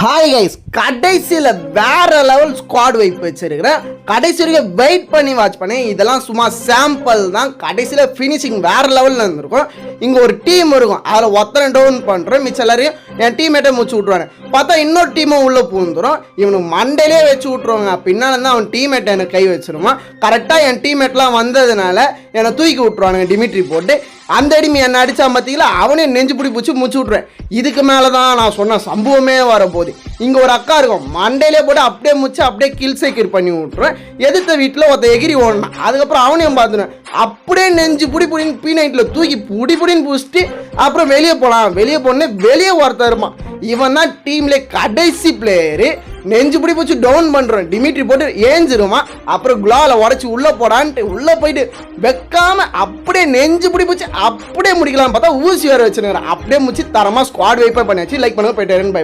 Hi guys, கடைசியில் வேற level squad vibe வச்சிருக்கிறேன். கடைசி வரைக்கும் வெயிட் பண்ணி வாட்ச் பண்ணேன். இதெல்லாம் சும்மா சாம்பிள் தான். கடைசியில் ஃபினிஷிங் வேற லெவலில் இருந்திருக்கும். இங்கே ஒரு டீம் இருக்கும், அதில் ஒத்தனை டவுன் பண்ணுறேன், மிச்சம் எல்லாரையும் என் டீம்மேட்டை முடிச்சு விட்ருவாங்க. பார்த்தா இன்னொரு டீமும் உள்ளே பூந்துடும். இவனுக்கு மண்டையிலே வச்சு விட்ருவாங்க. பின்னால் தான் அவன் டீம்மேட்டை எனக்கு கை வச்சிருவான். கரெக்டாக என் டீம்மேட்லாம் வந்ததுனால என்னை தூக்கி விட்ருவானுங்க டிமிட்ரி போட்டு. அந்த அடிமை என்னை அடித்தா பார்த்தீங்களா, அவனே நெஞ்சு பிடி பிடிச்சி முடிச்சு விட்ருவேன். இதுக்கு மேலே தான் நான் சொன்ன சம்பவமே வரப்போகுது. இங்கே ஒரு அக்கா இருக்கும், மண்டையிலே போட்டு அப்படியே முடிச்சு அப்படியே கில் சேக்கர் பண்ணி விட்ருவேன். எதிர்த்த வீட்டில் ஒருத்த எகிரி ஓடணும். அதுக்கப்புறம் அவனையும் பார்த்துருவேன். அப்படியே நெஞ்சு பிடி பிடின்னு P90 தூக்கி பிடி பிடின்னு பிடிச்சிட்டு அப்புறம் வெளியே போகலாம். வெளியே போனே வெளியே ஒருத்தர் இருப்பான். இவன் தான் டீம்ல கடைசி பிளேயரு. நெஞ்சு பிடி பிடிச்சி டவுன் பண்ணுறோம். டிமிட்ரி போட்டு ஏஞ்சிருமா. அப்புறம் குலாவில் உடச்சி உள்ளே போடான்ட்டு உள்ளே போயிட்டு வைக்காம அப்படியே நெஞ்சு பிடி பிடிச்சி அப்படியே முடிக்கலாம் பார்த்தா ஊசி வேறு வச்சுருக்கிறேன். அப்படியே முடிச்சு தரமாக ஸ்குவாட் வைப்பாக பண்ணியாச்சு. லைக் பண்ணுங்க, போயிட்டு பை பை.